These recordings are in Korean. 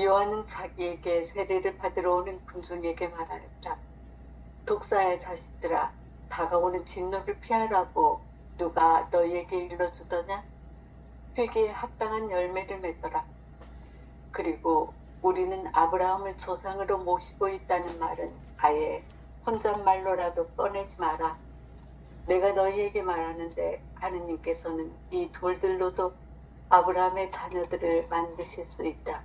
요한은 자기에게 세례를 받으러 오는 군중에게 말하였다. 독사의 자식들아, 다가오는 진노를 피하라고 누가 너희에게 일러주더냐? 회개에 합당한 열매를 맺어라. 그리고 우리는 아브라함을 조상으로 모시고 있다는 말은 아예 혼잣말로라도 꺼내지 마라. 내가 너희에게 말하는데 하느님께서는 이 돌들로도 아브라함의 자녀들을 만드실 수 있다.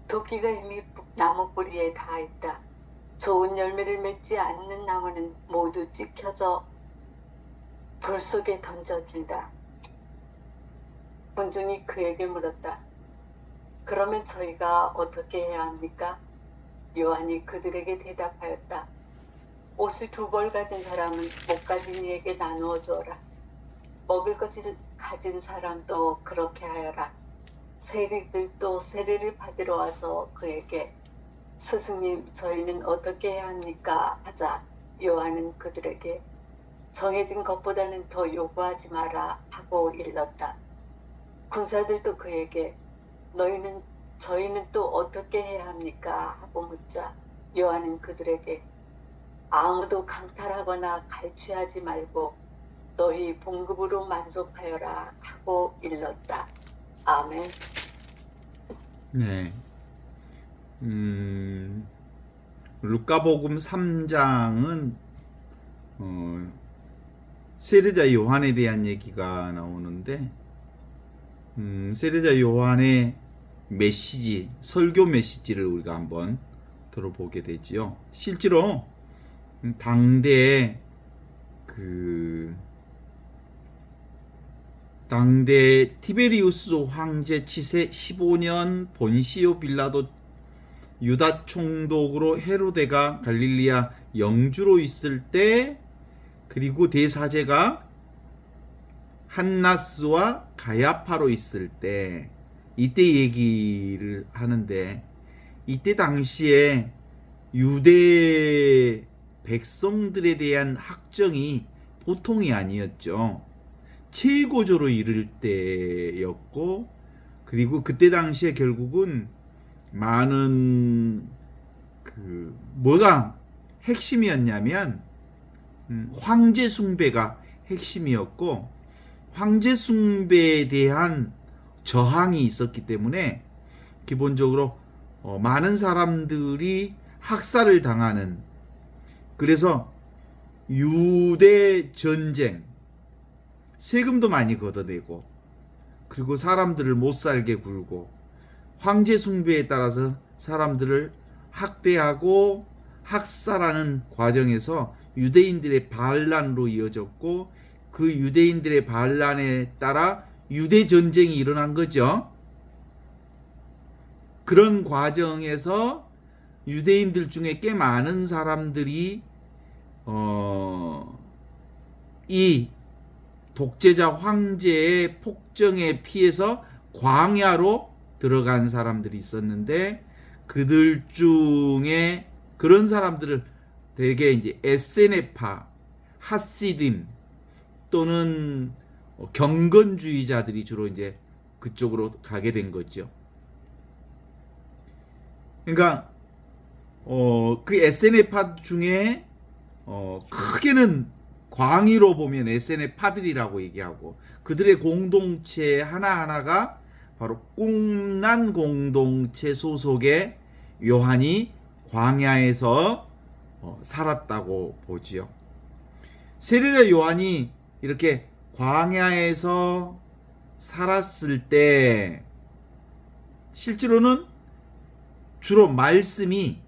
도끼가 이미 나무 뿌리에 닿아 있다. 좋은 열매를 맺지 않는 나무는 모두 찍혀져 불 속에 던져진다. 군중이 그에게 물었다. 그러면 저희가 어떻게 해야 합니까? 요한이 그들에게 대답하였다. 옷을 2벌 가진 사람은 못 가진 이에게 나누어 주어라. 먹을 것을 가진 사람도 그렇게 하여라. 세리들도 세례를 받으러 와서 그에게 스승님, 저희는 어떻게 해야 합니까? 하자 요한은 그들에게 정해진 것보다는 더 요구하지 마라 하고 일렀다. 군사들도 그에게 저희는 또 어떻게 해야 합니까? 하고 묻자 요한은 그들에게 아무도 강탈하거나 갈취하지 말고 너희 봉급으로 만족하여라 하고 일렀다. 아멘. 네. 루카복음 3장은 세례자 요한에 대한 얘기가 나오는데 세례자 요한의 메시지, 설교 메시지를 우리가 한번 들어보게 되지요. 실제로 당대 티베리우스 황제 치세 15년 본시오 빌라도 유다 총독으로 헤로데가 갈릴리아 영주로 있을 때, 그리고 대사제가 한나스와 가야파로 있을 때, 이때 얘기를 하는데, 이때 당시에 유대 백성들에 대한 학정이 보통이 아니었죠. 최고조로 이를 때였고, 그리고 그때 당시에 결국은 많은 뭐가 핵심이었냐면 황제 숭배가 핵심이었고, 황제 숭배에 대한 저항이 있었기 때문에 기본적으로 많은 사람들이 학살을 당하는, 그래서 유대 전쟁, 세금도 많이 걷어내고, 그리고 사람들을 못 살게 굴고, 황제 숭배에 따라서 사람들을 학대하고 학살하는 과정에서 유대인들의 반란으로 이어졌고, 그 유대인들의 반란에 따라 유대 전쟁이 일어난 거죠. 그런 과정에서 유대인들 중에 꽤 많은 사람들이 이 독재자 황제의 폭정에 피해서 광야로 들어간 사람들이 있었는데, 그들 중에 그런 사람들을 대개 이제 에세네파, 하시딤 또는 경건주의자들이 주로 이제 그쪽으로 가게 된 거죠. 그러니까 그 에세네파 중에 크게는 광의로 보면 에세네파들이라고 얘기하고, 그들의 공동체 하나하나가 바로 꿈난 공동체 소속의 요한이 광야에서 살았다고 보지요. 세례자 요한이 이렇게 광야에서 살았을 때 실제로는 주로 말씀이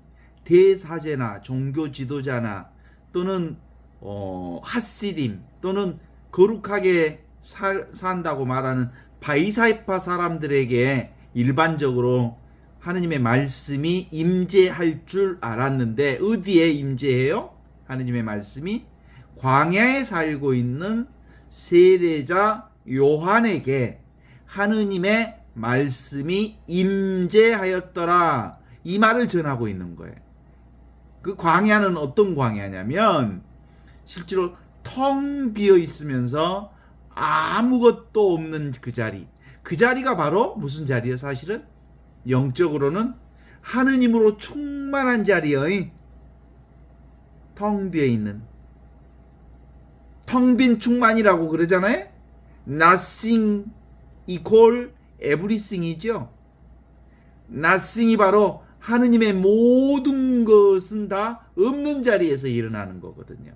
대사제나 종교 지도자나 또는 하시딤 또는 거룩하게 산다고 말하는 바이사이파 사람들에게 일반적으로 하느님의 말씀이 임재할 줄 알았는데, 어디에 임재해요? 하느님의 말씀이 광야에 살고 있는 세례자 요한에게 하느님의 말씀이 임재하였더라, 이 말을 전하고 있는 거예요. 그 광야는 어떤 광야냐면 실제로 텅 비어 있으면서 아무것도 없는 그 자리가 바로 무슨 자리예요? 사실은 영적으로는 하느님으로 충만한 자리의 텅 비어 있는, 텅 빈 충만이라고 그러잖아요. Nothing equal everything이죠. Nothing이 바로 하느님의 모든 것은 다 없는 자리에서 일어나는 거거든요.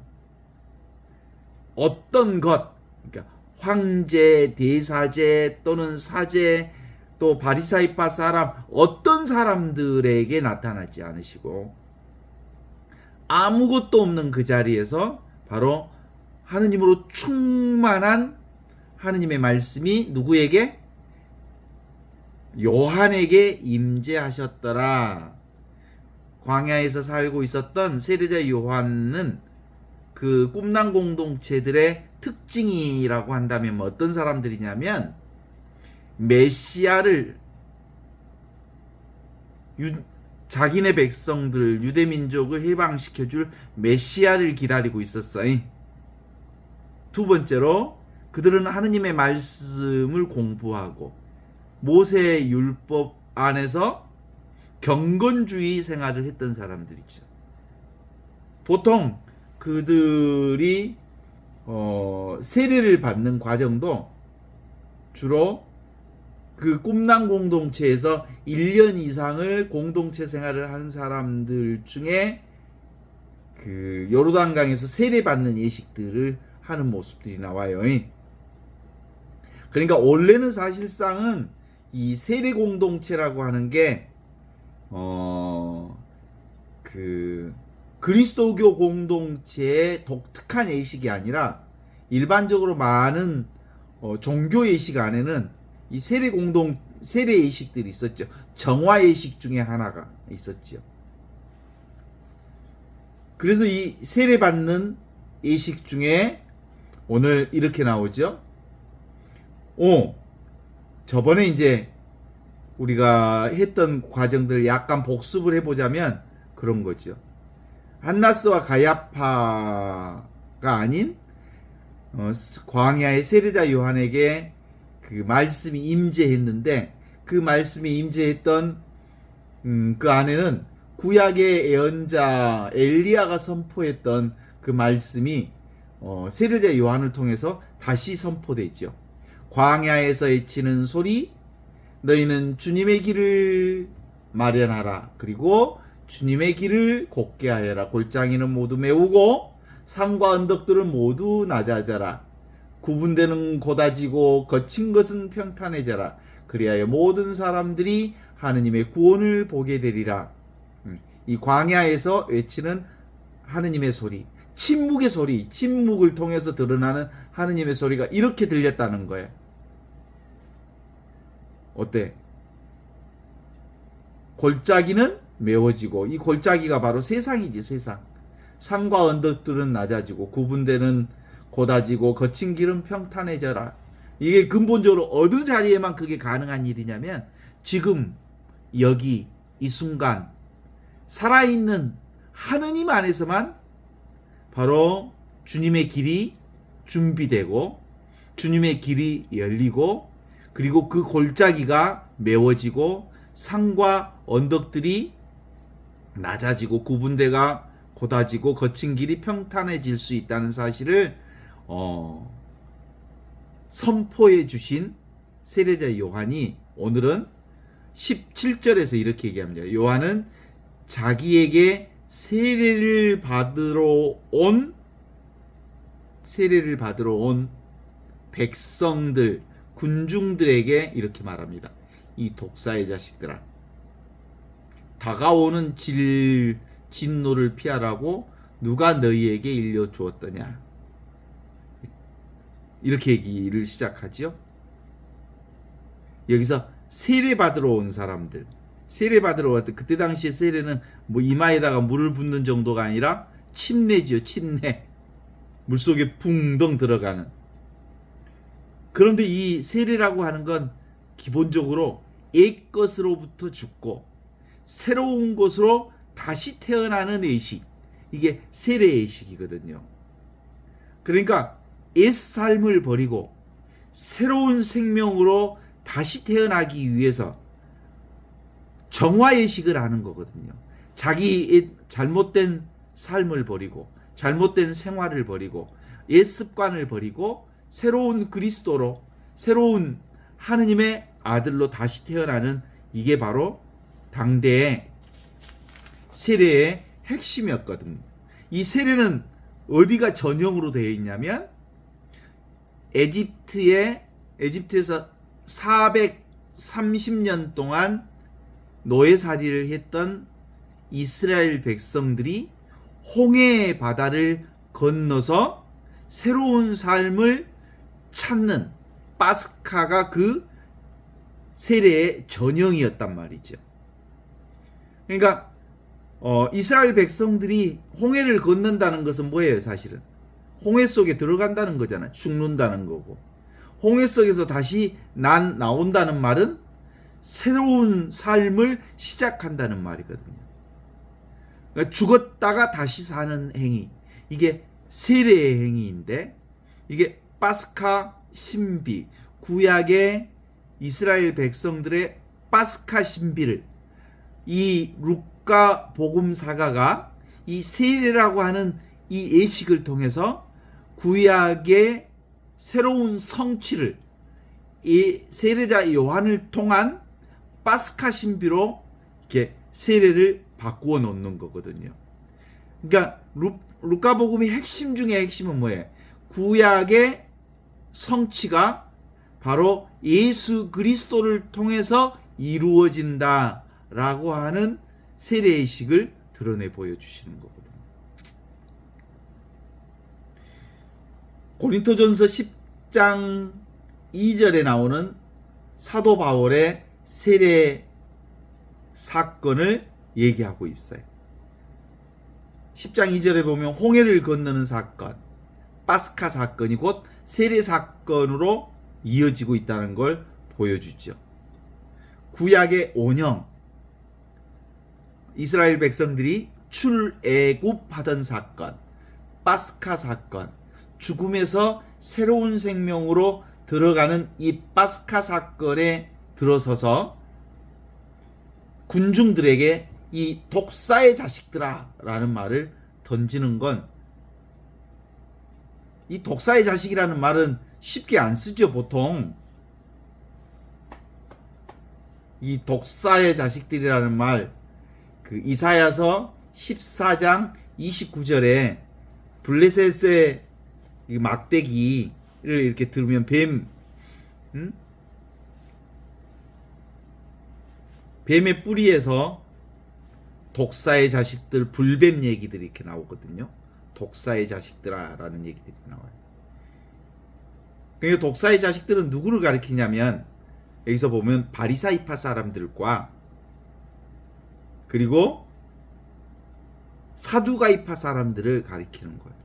어떤 것, 그러니까 황제, 대사제 또는 사제, 또 바리사이파 사람, 어떤 사람들에게 나타나지 않으시고 아무것도 없는 그 자리에서 바로 하느님으로 충만한 하느님의 말씀이 누구에게? 요한에게 임재하셨더라. 광야에서 살고 있었던 세례자 요한은 그 꿈난 공동체들의 특징이라고 한다면 어떤 사람들이냐면 메시아를, 자기네 백성들, 유대민족을 해방시켜줄 메시아를 기다리고 있었어요. 두 번째로 그들은 하느님의 말씀을 공부하고 모세 율법 안에서 경건주의 생활을 했던 사람들이죠. 보통 그들이 세례를 받는 과정도 주로 그 꿈난 공동체에서 1년 이상을 공동체 생활을 한 사람들 중에 그 요르단강에서 세례받는 예식들을 하는 모습들이 나와요. 그러니까 원래는 사실상은 이 세례 공동체라고 하는 게 그 그리스도교 공동체의 독특한 예식이 아니라 일반적으로 많은 종교 예식 안에는 이 세례 예식들이 있었죠. 정화 예식 중에 하나가 있었죠. 그래서 이 세례 받는 예식 중에 오늘 이렇게 나오죠. 저번에 이제 우리가 했던 과정들을 약간 복습을 해보자면 그런 거죠. 한나스와 가야파가 아닌 광야의 세례자 요한에게 그 말씀이 임재했는데 그 말씀이 임재했던 그 안에는 구약의 예언자 엘리야가 선포했던 그 말씀이 세례자 요한을 통해서 다시 선포되죠. 광야에서 외치는 소리, 너희는 주님의 길을 마련하라. 그리고 주님의 길을 곧게 하여라. 골짜기는 모두 메우고 산과 언덕들은 모두 낮아져라. 구분되는 고다지고 거친 것은 평탄해져라. 그리하여 모든 사람들이 하느님의 구원을 보게 되리라. 이 광야에서 외치는 하느님의 소리, 침묵의 소리, 침묵을 통해서 드러나는 하느님의 소리가 이렇게 들렸다는 거예요. 어때? 골짜기는 메워지고, 이 골짜기가 바로 세상이지, 세상. 산과 언덕들은 낮아지고 구분되는 고다지고 거친 길은 평탄해져라. 이게 근본적으로 어느 자리에만 그게 가능한 일이냐면 지금 여기 이 순간 살아있는 하느님 안에서만 바로 주님의 길이 준비되고 주님의 길이 열리고 그리고 그 골짜기가 메워지고 산과 언덕들이 낮아지고 구분대가 고다지고 거친 길이 평탄해질 수 있다는 사실을 선포해 주신 세례자 요한이 오늘은 17절에서 이렇게 얘기합니다. 요한은 자기에게 세례를 받으러 온 백성들, 군중들에게 이렇게 말합니다. 이 독사의 자식들아, 다가오는 진노를 피하라고 누가 너희에게 일러주었더냐. 이렇게 얘기를 시작하지요. 여기서 세례 받으러 온 사람들, 세례 받으러 왔을 때 그때 당시에 세례는 뭐 이마에다가 물을 붓는 정도가 아니라 침례지요. 침례. 물속에 붕덩 들어가는. 그런데 이 세례라고 하는 건 기본적으로 옛 것으로부터 죽고 새로운 것으로 다시 태어나는 예식. 이게 세례 예식이거든요. 그러니까 옛 삶을 버리고 새로운 생명으로 다시 태어나기 위해서 정화의식을 하는 거거든요. 자기의 잘못된 삶을 버리고 잘못된 생활을 버리고 옛 습관을 버리고 새로운 그리스도로 새로운 하느님의 아들로 다시 태어나는, 이게 바로 당대의 세례의 핵심이었거든요. 이 세례는 어디가 전형으로 되어 있냐면 에집트에서 430년 동안 노예살이를 했던 이스라엘 백성들이 홍해의 바다를 건너서 새로운 삶을 찾는 파스카가 그 세례의 전형이었단 말이죠. 그러니까 이스라엘 백성들이 홍해를 건넌다는 것은 뭐예요? 사실은 홍해 속에 들어간다는 거잖아. 죽는다는 거고, 홍해 속에서 다시 나온다는 말은 새로운 삶을 시작한다는 말이거든요. 그러니까 죽었다가 다시 사는 행위, 이게 세례의 행위인데, 이게 파스카 신비, 구약의 이스라엘 백성들의 파스카 신비를 이 루카 복음사가가 이 세례라고 하는 이 예식을 통해서 구약의 새로운 성취를 이 세례자 요한을 통한 파스카 신비로 이렇게 세례를 바꾸어 놓는 거거든요. 그러니까 루카복음의 핵심 중에 핵심은 뭐예요? 구약의 성취가 바로 예수 그리스도를 통해서 이루어진다라고 하는 세례의식을 드러내 보여주시는 거거든요. 고린토전서 10장 2절에 나오는 사도 바울의 세례 사건을 얘기하고 있어요. 10장 2절에 보면 홍해를 건너는 사건, 파스카 사건이 곧 세례 사건으로 이어지고 있다는 걸 보여주죠. 구약의 온영, 이스라엘 백성들이 출애굽하던 사건, 파스카 사건, 죽음에서 새로운 생명으로 들어가는 이 파스카 사건에 들어서서 군중들에게 이 독사의 자식들아 라는 말을 던지는 건, 이 독사의 자식이라는 말은 쉽게 안 쓰죠. 보통 이 독사의 자식들이라는 말, 그 이사야서 14장 29절에 블레셋의 막대기를 이렇게 들으면 뱀의 뿌리에서 독사의 자식들, 불뱀 얘기들이 이렇게 나오거든요. 독사의 자식들아라는 얘기들이 나와요. 그러니까 독사의 자식들은 누구를 가리키냐면, 여기서 보면 바리사이파 사람들과 그리고 사두가이파 사람들을 가리키는 거예요.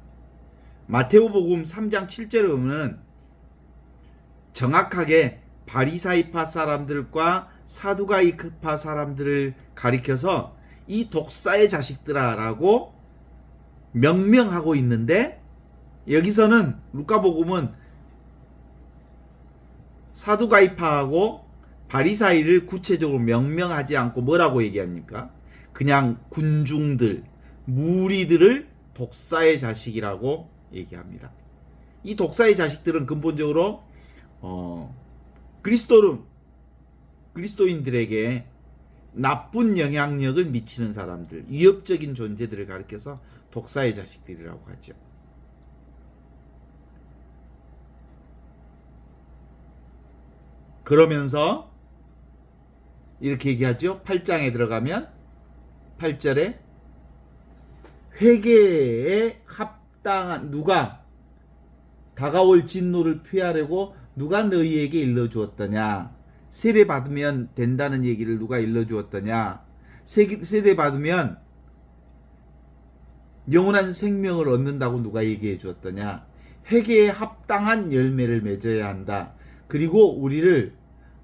마테오복음 3장 7절에 보면 정확하게 바리사이파 사람들과 사두가이파 사람들을 가리켜서 이 독사의 자식들아라고 명명하고 있는데, 여기서는 루카복음은 사두가이파하고 바리사이를 구체적으로 명명하지 않고 뭐라고 얘기합니까? 그냥 군중들, 무리들을 독사의 자식이라고 얘기합니다. 이 독사의 자식들은 근본적으로 그리스도인들에게 나쁜 영향력을 미치는 사람들, 위협적인 존재들을 가리켜서 독사의 자식들이라고 하죠. 그러면서 이렇게 얘기하죠. 8장에 들어가면 8절에 회개에 합당한, 누가 다가올 진노를 피하려고 누가 너희에게 일러주었더냐? 세례 받으면 된다는 얘기를 누가 일러주었더냐? 세례 받으면 영원한 생명을 얻는다고 누가 얘기해 주었더냐? 회개에 합당한 열매를 맺어야 한다. 그리고 우리를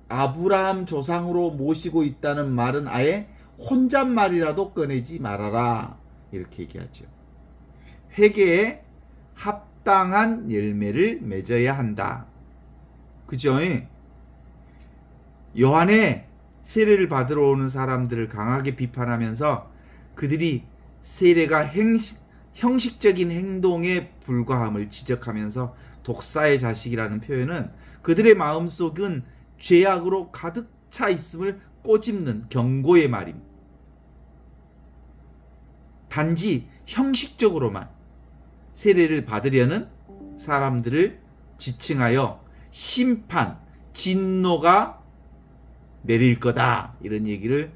아브라함 조상으로 모시고 있다는 말은 아예 혼잣말이라도 꺼내지 말아라. 이렇게 얘기하죠. 회개에 합당한 열매를 맺어야 한다. 그죠? 요한의 세례를 받으러 오는 사람들을 강하게 비판하면서 그들이 세례가 형식적인 행동에 불과함을 지적하면서 독사의 자식이라는 표현은 그들의 마음속은 죄악으로 가득 차 있음을 꼬집는 경고의 말입니다. 단지 형식적으로만 세례를 받으려는 사람들을 지칭하여 심판, 진노가 내릴 거다 이런 얘기를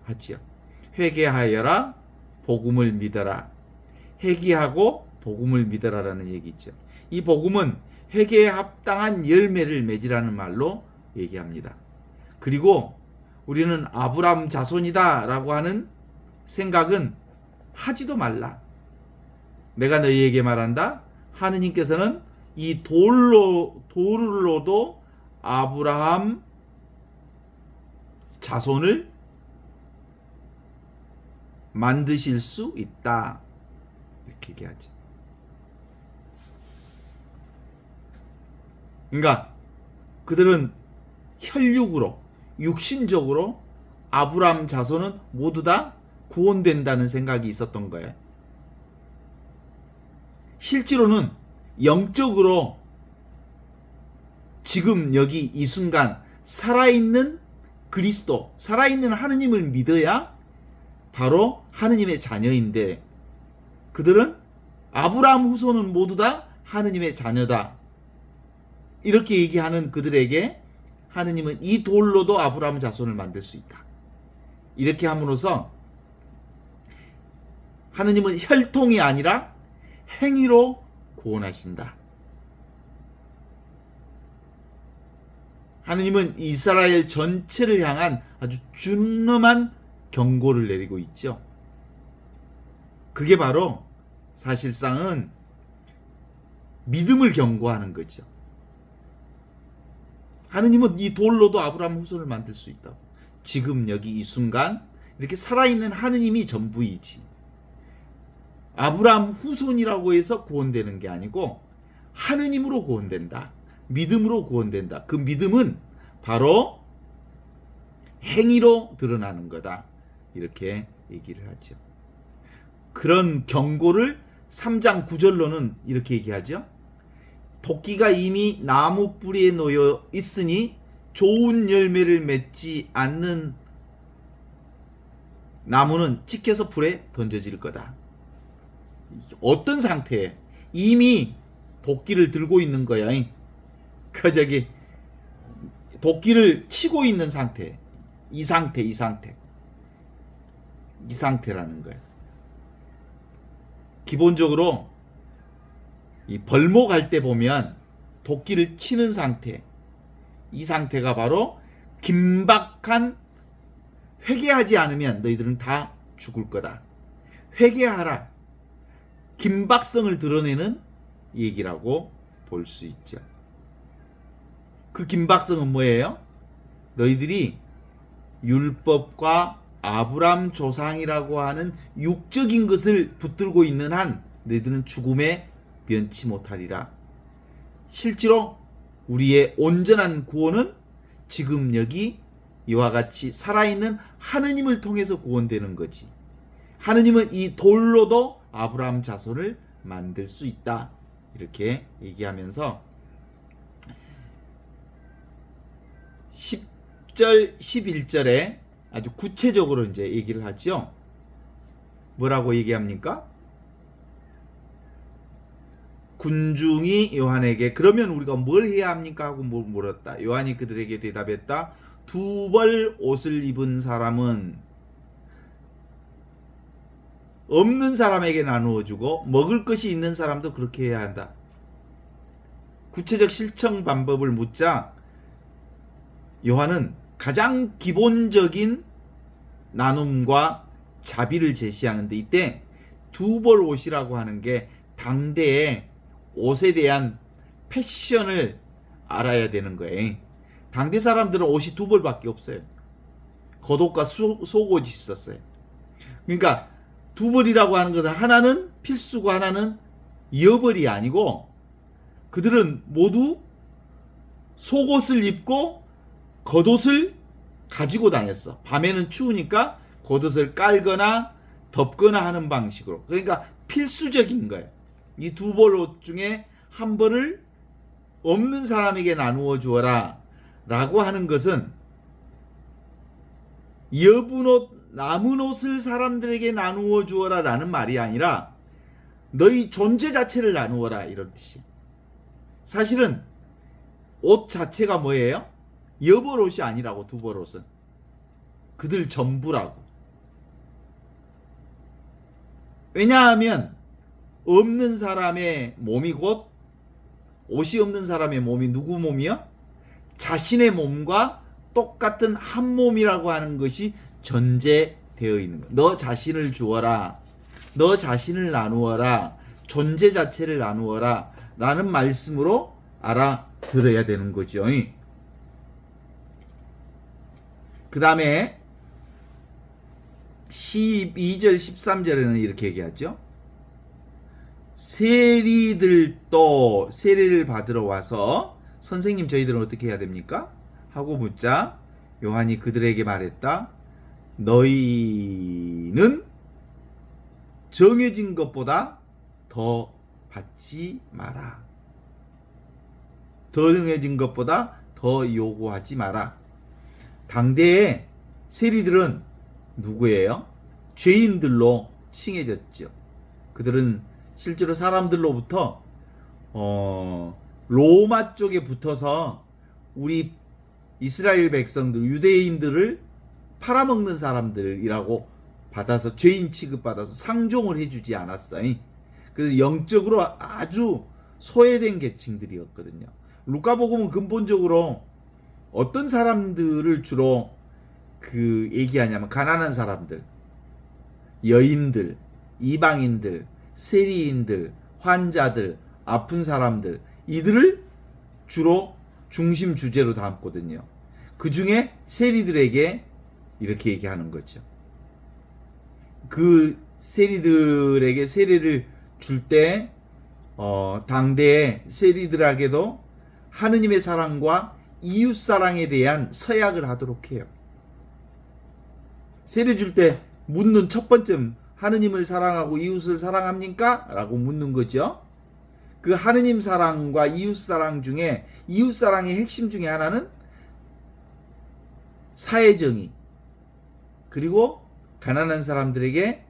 하죠. 회개하여라, 복음을 믿어라. 회개하고 복음을 믿어라라는 얘기죠. 이 복음은 회개에 합당한 열매를 맺으라는 말로 얘기합니다. 그리고 우리는 아브라함 자손이다 라고 하는 생각은 하지도 말라. 내가 너희에게 말한다. 하느님께서는 이 돌로도 아브라함 자손을 만드실 수 있다. 이렇게 얘기하지. 그러니까 그들은 혈육으로, 육신적으로 아브라함 자손은 모두 다 구원된다는 생각이 있었던 거예요. 실제로는 영적으로 지금 여기 이 순간 살아있는 그리스도, 살아있는 하느님을 믿어야 바로 하느님의 자녀인데 그들은 아브라함 후손은 모두 다 하느님의 자녀다. 이렇게 얘기하는 그들에게 하느님은 이 돌로도 아브라함 자손을 만들 수 있다. 이렇게 함으로써 하느님은 혈통이 아니라 행위로 구원하신다. 하느님은 이스라엘 전체를 향한 아주 준엄한 경고를 내리고 있죠. 그게 바로 사실상은 믿음을 경고하는 거죠. 하느님은 이 돌로도 아브라함 후손을 만들 수 있다고. 지금 여기 이 순간 이렇게 살아있는 하느님이 전부이지. 아브라함 후손이라고 해서 구원되는 게 아니고 하느님으로 구원된다. 믿음으로 구원된다. 그 믿음은 바로 행위로 드러나는 거다. 이렇게 얘기를 하죠. 그런 경고를 3장 9절로는 이렇게 얘기하죠. 도끼가 이미 나무 뿌리에 놓여 있으니 좋은 열매를 맺지 않는 나무는 찍혀서 불에 던져질 거다. 어떤 상태에 이미 도끼를 들고 있는 거야. 그 저기 도끼를 치고 있는 상태. 이 상태라는 거야. 기본적으로 이 벌목할 때 보면 도끼를 치는 상태. 이 상태가 바로 긴박한 회개하지 않으면 너희들은 다 죽을 거다. 회개하라. 긴박성을 드러내는 얘기라고 볼 수 있죠. 그 긴박성은 뭐예요? 너희들이 율법과 아브람 조상이라고 하는 육적인 것을 붙들고 있는 한 너희들은 죽음에 면치 못하리라. 실제로 우리의 온전한 구원은 지금 여기 이와 같이 살아있는 하느님을 통해서 구원되는 거지. 하느님은 이 돌로도 아브라함 자손을 만들 수 있다. 이렇게 얘기하면서 10절, 11절에 아주 구체적으로 이제 얘기를 하죠. 뭐라고 얘기합니까? 군중이 요한에게 그러면 우리가 뭘 해야 합니까? 하고 물었다. 요한이 그들에게 대답했다. 2벌 옷을 입은 사람은 없는 사람에게 나누어 주고 먹을 것이 있는 사람도 그렇게 해야 한다. 구체적 실천 방법을 묻자 요한은 가장 기본적인 나눔과 자비를 제시하는데 이때 2벌 옷이라고 하는 게 당대의 옷에 대한 패션을 알아야 되는 거예요. 당대 사람들은 옷이 2벌밖에 없어요. 겉옷과 속옷이 있었어요. 그러니까 2벌이라고 하는 것은 하나는 필수고 하나는 이어벌이 아니고 그들은 모두 속옷을 입고 겉옷을 가지고 다녔어. 밤에는 추우니까 겉옷을 깔거나 덮거나 하는 방식으로. 그러니까 필수적인 거예요. 이 두 벌 옷 중에 한 벌을 없는 사람에게 나누어 주어라 라고 하는 것은 여분 옷, 남은 옷을 사람들에게 나누어 주어라 라는 말이 아니라 너희 존재 자체를 나누어라 이런 뜻이에요. 사실은 옷 자체가 뭐예요? 여벌 옷이 아니라고. 두 벌 옷은 그들 전부라고. 왜냐하면 없는 사람의 몸이 곧 옷이 없는 사람의 몸이 누구 몸이요? 자신의 몸과 똑같은 한 몸이라고 하는 것이 전제되어 있는 거예요. 너 자신을 주어라. 너 자신을 나누어라. 존재 자체를 나누어라 라는 말씀으로 알아들어야 되는 거죠. 그 다음에 12절 13절에는 이렇게 얘기하죠. 세리들도 세례를 받으러 와서 선생님 저희들은 어떻게 해야 됩니까? 하고 묻자 요한이 그들에게 말했다. 너희는 정해진 것보다 더 받지 마라. 더 정해진 것보다 더 요구하지 마라. 당대의 세리들은 누구예요? 죄인들로 칭해졌죠. 그들은 실제로 사람들로부터 로마 쪽에 붙어서 우리 이스라엘 백성들, 유대인들을 팔아먹는 사람들이라고 받아서 죄인 취급받아서 상종을 해주지 않았어요. 그래서 영적으로 아주 소외된 계층들이었거든요. 루카복음은 근본적으로 어떤 사람들을 주로 얘기하냐면 가난한 사람들, 여인들, 이방인들, 세리인들, 환자들, 아픈 사람들, 이들을 주로 중심 주제로 담거든요. 그 중에 세리들에게 이렇게 얘기하는 거죠. 그 세리들에게 세례를 줄 때 당대의 세리들에게도 하느님의 사랑과 이웃 사랑에 대한 서약을 하도록 해요. 세례 줄 때 묻는 첫 번째, 하느님을 사랑하고 이웃을 사랑합니까? 라고 묻는 거죠. 그 하느님 사랑과 이웃 사랑 중에 이웃 사랑의 핵심 중에 하나는 사회정의, 그리고 가난한 사람들에게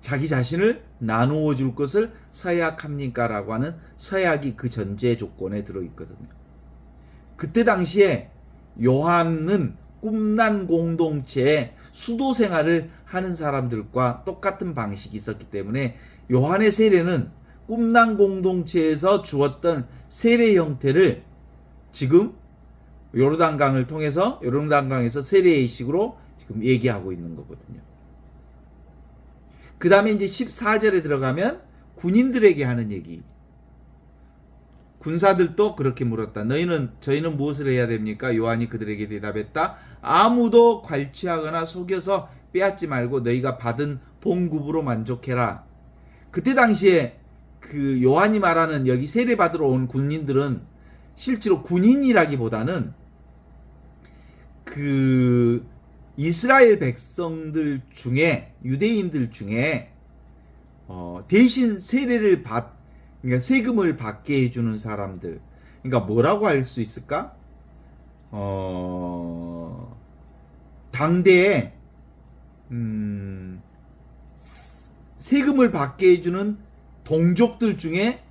자기 자신을 나누어 줄 것을 서약합니까? 라고 하는 서약이 그 전제 조건에 들어있거든요. 그때 당시에 요한은 꿈난 공동체에 수도 생활을 하는 사람들과 똑같은 방식이 있었기 때문에 요한의 세례는 꿈난 공동체에서 주었던 세례 형태를 지금 요르단강을 통해서 요르단강에서 세례의 식으로 지금 얘기하고 있는 거거든요. 그 다음에 이제 14절에 들어가면 군인들에게 하는 얘기. 군사들도 그렇게 물었다. 저희는 무엇을 해야 됩니까? 요한이 그들에게 대답했다. 아무도 괄취하거나 속여서 빼앗지 말고 너희가 받은 봉급으로 만족해라. 그때 당시에 그 요한이 말하는 여기 세례 받으러 온 군인들은 실제로 군인이라기보다는 그 이스라엘 백성들 중에 유대인들 중에 대신 세례를 그러니까 세금을 받게 해주는 사람들. 그러니까 뭐라고 할 수 있을까? 당대에 세금을 받게 해주는 동족들 중에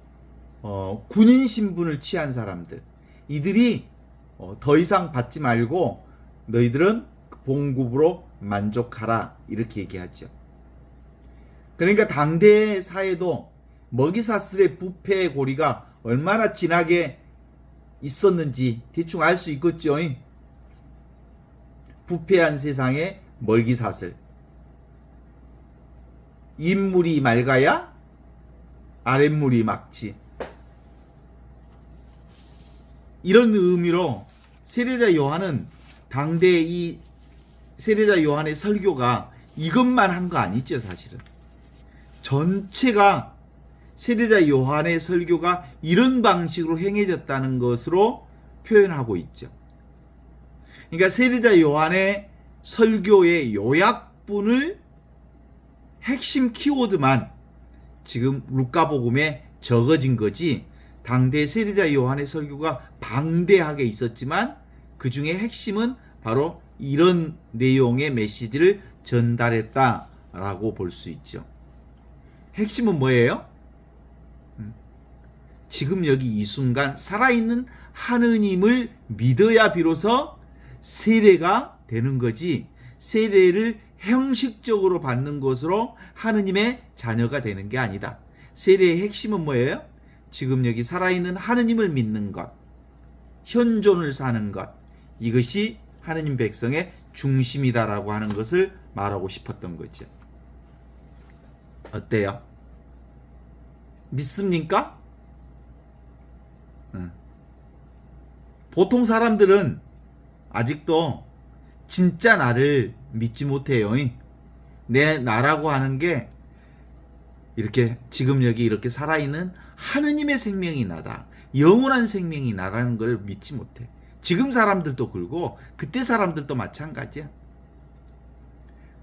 군인 신분을 취한 사람들. 이들이 더 이상 받지 말고 너희들은 봉급으로 만족하라 이렇게 얘기하죠. 그러니까 당대의 사회도 먹이사슬의 부패의 고리가 얼마나 진하게 있었는지 대충 알 수 있겠죠. 부패한 세상에 먹이사슬. 윗물이 맑아야 아랫물이 맑지. 이런 의미로 세례자 요한은 당대 이 세례자 요한의 설교가 이것만 한 거 아니죠, 사실은. 전체가 세례자 요한의 설교가 이런 방식으로 행해졌다는 것으로 표현하고 있죠. 그러니까 세례자 요한의 설교의 요약분을 핵심 키워드만 지금 루카복음에 적어진 거지, 당대 세례자 요한의 설교가 방대하게 있었지만 그 중에 핵심은 바로 이런 내용의 메시지를 전달했다라고 볼 수 있죠. 핵심은 뭐예요? 지금 여기 이 순간 살아있는 하느님을 믿어야 비로소 세례가 되는 거지, 세례를 형식적으로 받는 것으로 하느님의 자녀가 되는 게 아니다. 세례의 핵심은 뭐예요? 지금 여기 살아있는 하느님을 믿는 것, 현존을 사는 것, 이것이 하느님 백성의 중심이다라고 하는 것을 말하고 싶었던 거죠. 어때요? 믿습니까? 보통 사람들은 아직도 진짜 나를 믿지 못해요. 내 나라고 하는 게 이렇게 지금 여기 이렇게 살아있는 하느님의 생명이 나다, 영원한 생명이 나라는 걸 믿지 못해. 지금 사람들도 그러고 그때 사람들도 마찬가지야.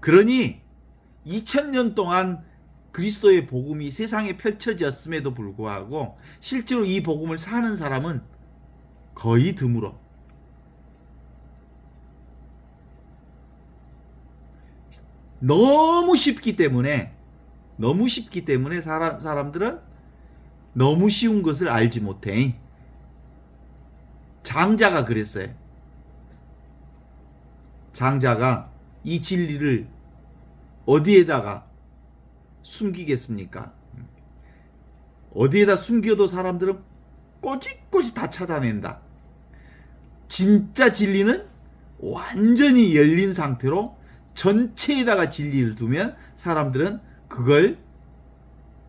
그러니 2000년 동안 그리스도의 복음이 세상에 펼쳐졌음에도 불구하고 실제로 이 복음을 사는 사람은 거의 드물어. 너무 쉽기 때문에 사람들은 너무 쉬운 것을 알지 못해. 장자가 그랬어요. 장자가 이 진리를 어디에다가 숨기겠습니까? 어디에다 숨겨도 사람들은 꼬집꼬집 다 찾아낸다. 진짜 진리는 완전히 열린 상태로 전체에다가 진리를 두면 사람들은 그걸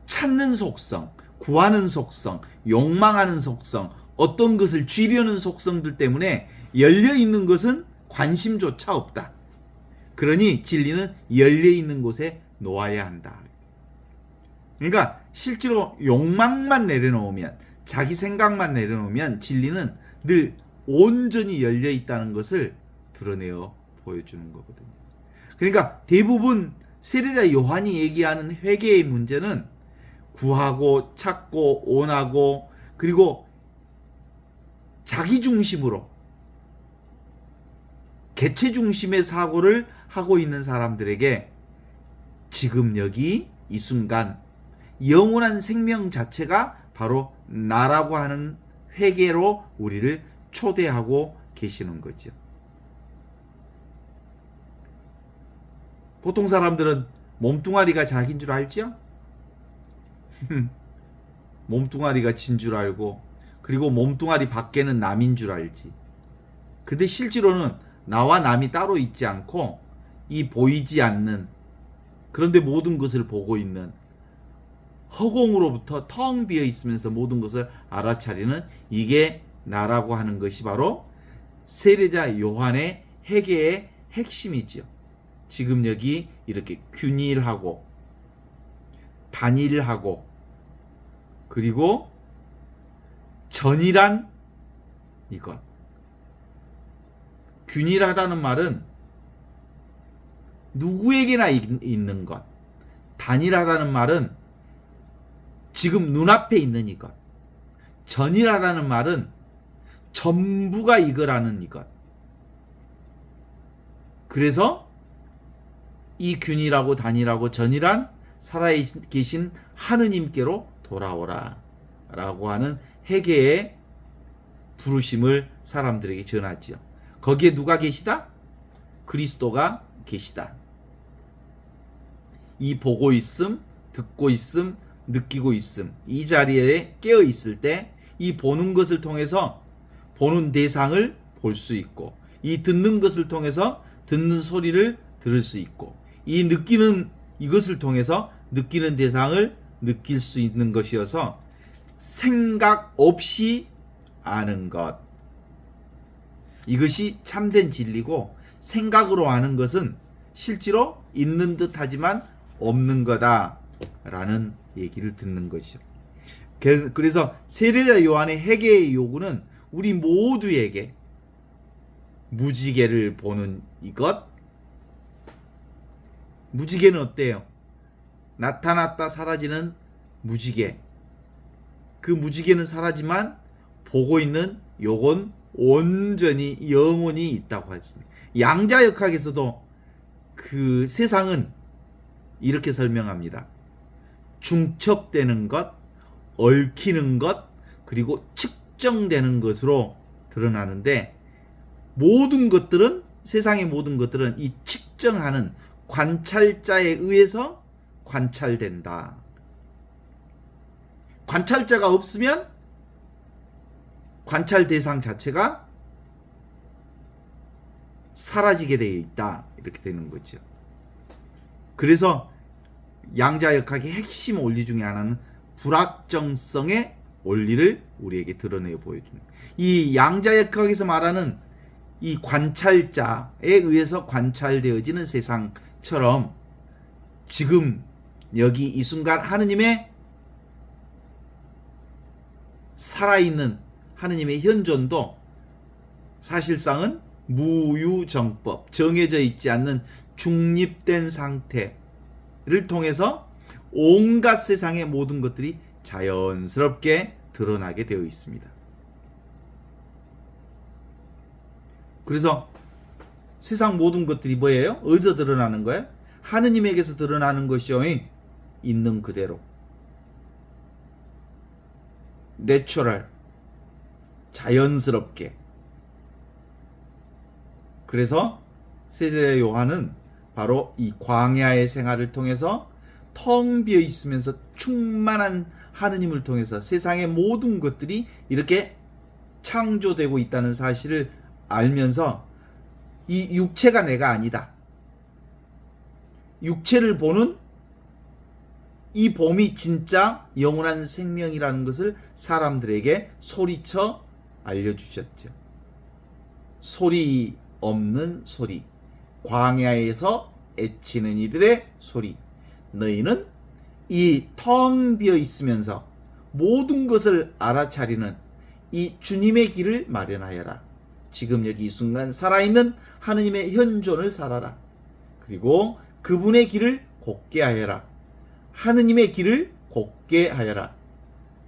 찾는 속성, 구하는 속성, 욕망하는 속성, 어떤 것을 쥐려는 속성들 때문에 열려있는 것은 관심조차 없다. 그러니 진리는 열려있는 곳에 놓아야 한다. 그러니까 실제로 욕망만 내려놓으면, 자기 생각만 내려놓으면 진리는 늘 온전히 열려있다는 것을 드러내어 보여주는 거거든요. 그러니까 대부분 세례자 요한이 얘기하는 회개의 문제는 구하고 찾고 원하고 그리고 자기 중심으로 개체 중심의 사고를 하고 있는 사람들에게 지금 여기 이 순간 영원한 생명 자체가 바로 나라고 하는 회개로 우리를 초대하고 계시는 거죠. 보통 사람들은 몸뚱아리가 자기인 줄 알죠? 몸뚱아리가 진 줄 알고, 그리고 몸뚱아리 밖에는 남인 줄 알지. 근데 실제로는 나와 남이 따로 있지 않고 이 보이지 않는, 그런데 모든 것을 보고 있는 허공으로부터 텅 비어 있으면서 모든 것을 알아차리는, 이게 나라고 하는 것이 바로 세례자 요한의 회개의 핵심이죠. 지금 여기 이렇게 균일하고 단일하고 그리고 전일한 이것. 균일하다는 말은 누구에게나 있는 것. 단일하다는 말은 지금 눈앞에 있는 이것. 전일하다는 말은 전부가 이거라는 이것. 그래서 이 균일하고 단일하고 전일한 살아계신 하느님께로 돌아오라 라고 하는 회개의 부르심을 사람들에게 전하지요. 거기에 누가 계시다? 그리스도가 계시다. 이 보고 있음, 듣고 있음, 느끼고 있음, 이 자리에 깨어 있을 때 이 보는 것을 통해서 보는 대상을 볼 수 있고, 이 듣는 것을 통해서 듣는 소리를 들을 수 있고, 이 느끼는 이것을 통해서 느끼는 대상을 느낄 수 있는 것이어서 생각 없이 아는 것. 이것이 참된 진리고, 생각으로 아는 것은 실제로 있는 듯 하지만 없는 거다라는 얘기를 듣는 것이죠. 그래서 세례자 요한의 회개의 요구는 우리 모두에게 무지개를 보는 이것. 무지개는 어때요? 나타났다 사라지는 무지개. 그 무지개는 사라지만 보고 있는 요건 온전히 영원히 있다고 할 수 있습니다. 양자역학에서도 그 세상은 이렇게 설명합니다. 중첩되는 것, 얽히는 것, 그리고 측정되는 것으로 드러나는데, 모든 것들은, 세상의 모든 것들은 이 측정하는 관찰자에 의해서 관찰된다. 관찰자가 없으면 관찰 대상 자체가 사라지게 되어 있다. 이렇게 되는 거죠. 그래서 양자역학의 핵심 원리 중에 하나는 불확정성의 원리를 우리에게 드러내 보여줍니다. 이 양자역학에서 말하는 이 관찰자에 의해서 관찰되어지는 세상처럼 지금 여기 이 순간 하느님의 살아있는 하느님의 현존도 사실상은 무유정법, 정해져 있지 않는 중립된 상태를 통해서 온갖 세상의 모든 것들이 자연스럽게 드러나게 되어 있습니다. 그래서 세상 모든 것들이 뭐예요? 어디서 드러나는 거예요? 하느님에게서 드러나는 것이요. 있는 그대로. 내추럴, 자연스럽게. 그래서 세례 요한은 바로 이 광야의 생활을 통해서 텅 비어 있으면서 충만한 하느님을 통해서 세상의 모든 것들이 이렇게 창조되고 있다는 사실을 알면서 이 육체가 내가 아니다. 육체를 보는 이 봄이 진짜 영원한 생명이라는 것을 사람들에게 소리쳐 알려주셨죠. 소리 없는 소리, 광야에서 애치는 이들의 소리. 너희는 이 텅 비어 있으면서 모든 것을 알아차리는 이 주님의 길을 마련하여라. 지금 여기 이 순간 살아있는 하느님의 현존을 살아라. 그리고 그분의 길을 곱게 하여라. 하느님의 길을 곱게 하여라.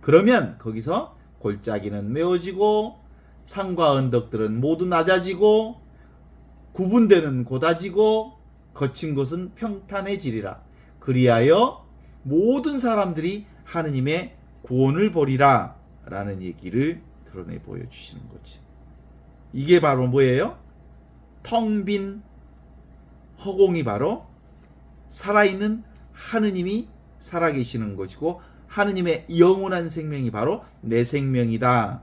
그러면 거기서 골짜기는 메워지고 산과 언덕들은 모두 낮아지고 구분되는 고다지고 거친 곳은 평탄해지리라. 그리하여 모든 사람들이 하느님의 구원을 보리라 라는 얘기를 드러내 보여주시는 거지. 이게 바로 뭐예요? 텅 빈 허공이 바로 살아있는 하느님이 살아계시는 것이고, 하느님의 영원한 생명이 바로 내 생명이다.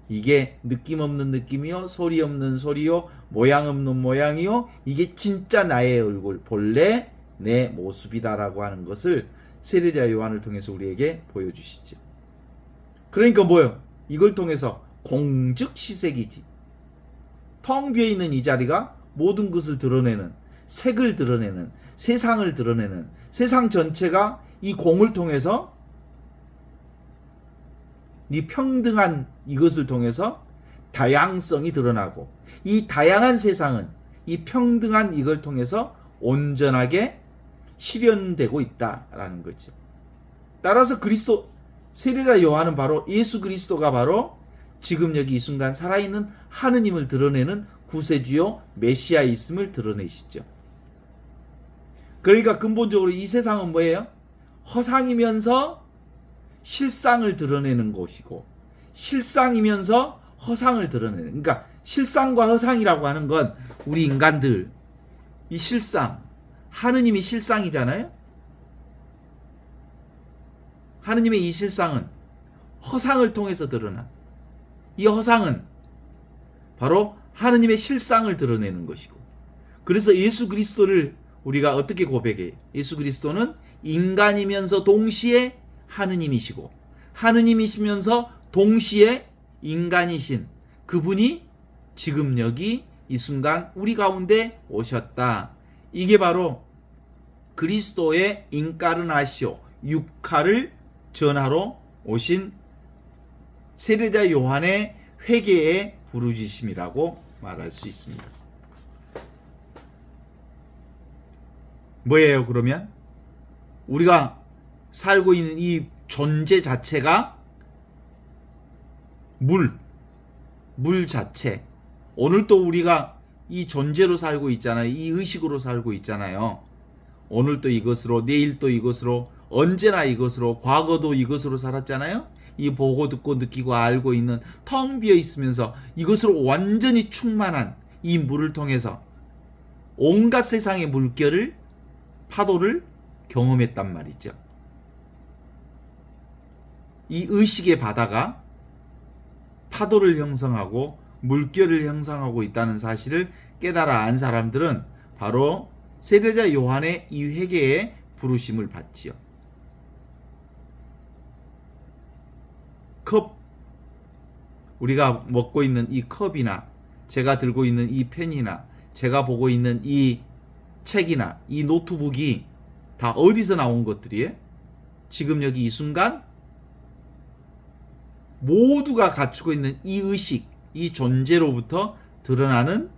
이게 느낌 없는 느낌이요, 소리 없는 소리요, 모양 없는 모양이요, 이게 진짜 나의 얼굴, 본래 내 모습이다라고 하는 것을 세례자 요한을 통해서 우리에게 보여주시죠. 그러니까 뭐요? 이걸 통해서 공즉시색이지. 텅 비어 있는 이 자리가 모든 것을 드러내는, 색을 드러내는, 세상을 드러내는, 세상 전체가 이 공을 통해서, 이 평등한 이것을 통해서 다양성이 드러나고, 이 다양한 세상은 이 평등한 이걸 통해서 온전하게 실현되고 있다라는 거죠. 따라서 그리스도, 세례자 요한은 바로 예수 그리스도가 바로 지금 여기 이 순간 살아있는 하느님을 드러내는 구세주요 메시아있음을 드러내시죠. 그러니까 근본적으로 이 세상은 뭐예요? 허상이면서 실상을 드러내는 곳이고, 실상이면서 허상을 드러내는, 그러니까 실상과 허상이라고 하는 건 우리 인간들, 이 실상, 하느님이 실상이잖아요. 하느님의 이 실상은 허상을 통해서 드러나. 이 허상은 바로 하느님의 실상을 드러내는 것이고, 그래서 예수 그리스도를 우리가 어떻게 고백해요? 예수 그리스도는 인간이면서 동시에 하느님이시고, 하느님이시면서 동시에 인간이신 그분이 지금 여기 이 순간 우리 가운데 오셨다. 이게 바로 그리스도의 인카르나시오, 육화를 전하러 오신 세례자 요한의 회개의 부르짖음이라고 말할 수 있습니다. 뭐예요, 그러면? 우리가 살고 있는 이 존재 자체가 물 자체. 오늘 또 우리가 이 존재로 살고 있잖아요. 이 의식으로 살고 있잖아요. 오늘 또 이것으로, 내일 또 이것으로, 언제나 이것으로, 과거도 이것으로 살았잖아요. 이 보고 듣고 느끼고 알고 있는 텅 비어 있으면서 이것으로 완전히 충만한 이 물을 통해서 온갖 세상의 물결을, 파도를 경험했단 말이죠. 이 의식의 바다가 파도를 형성하고 물결을 형성하고 있다는 사실을 깨달아 안 사람들은 바로 세례자 요한의 이 회개에 부르심을 받지요. 컵, 우리가 먹고 있는 이 컵이나 제가 들고 있는 이 펜이나 제가 보고 있는 이 책이나 이 노트북이 다 어디서 나온 것들이에요? 지금 여기 이 순간 모두가 갖추고 있는 이 의식, 이 존재로부터 드러나는,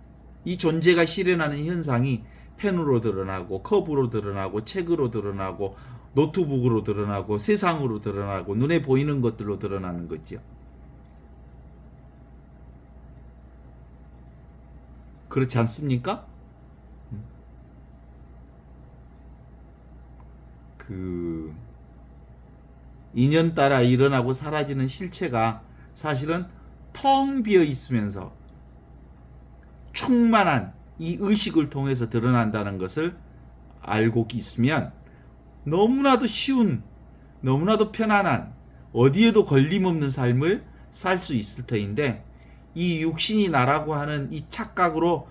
이 존재가 실현하는 현상이 펜으로 드러나고 컵으로 드러나고 책으로 드러나고 노트북으로 드러나고 세상으로 드러나고 눈에 보이는 것들로 드러나는 거죠. 그렇지 않습니까? 인연 따라 일어나고 사라지는 실체가 사실은 텅 비어 있으면서 충만한 이 의식을 통해서 드러난다는 것을 알고 있으면 너무나도 쉬운, 너무나도 편안한, 어디에도 걸림없는 삶을 살 수 있을 터인데, 이 육신이 나라고 하는 이 착각으로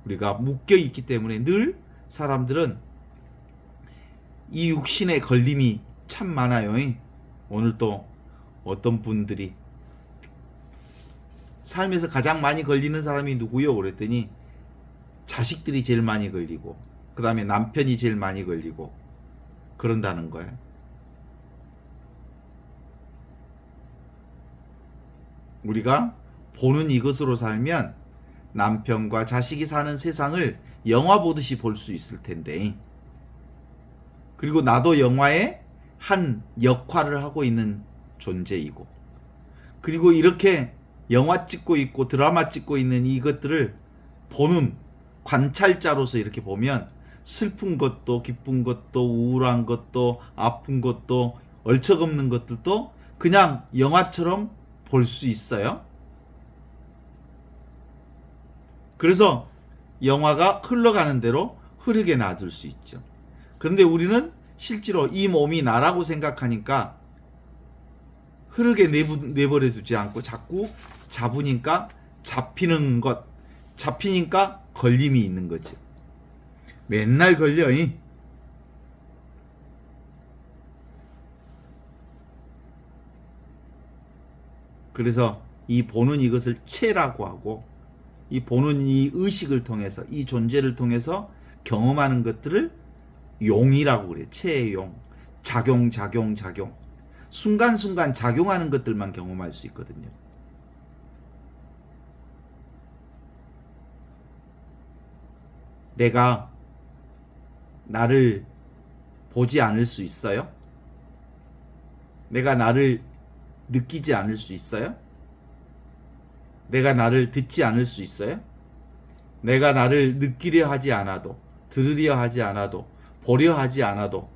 우리가 묶여 있기 때문에 늘 사람들은 이 육신의 걸림이 참 많아요. 오늘 또 어떤 분들이 삶에서 가장 많이 걸리는 사람이 누구요? 그랬더니 자식들이 제일 많이 걸리고 그 다음에 남편이 제일 많이 걸리고 그런다는 거예요. 우리가 보는 이것으로 살면 남편과 자식이 사는 세상을 영화 보듯이 볼 수 있을 텐데, 그리고 나도 영화의 한 역할을 하고 있는 존재이고, 그리고 이렇게 영화 찍고 있고 드라마 찍고 있는 이것들을 보는 관찰자로서 이렇게 보면 슬픈 것도 기쁜 것도 우울한 것도 아픈 것도 얼척없는 것들도 그냥 영화처럼 볼 수 있어요. 그래서 영화가 흘러가는 대로 흐르게 놔둘 수 있죠. 그런데 우리는 실제로 이 몸이 나라고 생각하니까 흐르게 내버려 두지 않고 자꾸 잡으니까 잡히는 것, 잡히니까 걸림이 있는 거죠. 맨날 걸려. 그래서 이 보는 이것을 체라고 하고, 이 보는 이 의식을 통해서, 이 존재를 통해서 경험하는 것들을 용이라고 그래요. 체의 용. 작용. 순간순간 작용하는 것들만 경험할 수 있거든요. 내가 나를 보지 않을 수 있어요? 내가 나를 느끼지 않을 수 있어요? 내가 나를 듣지 않을 수 있어요? 내가 나를 느끼려 하지 않아도, 들으려 하지 않아도, 보려 하지 않아도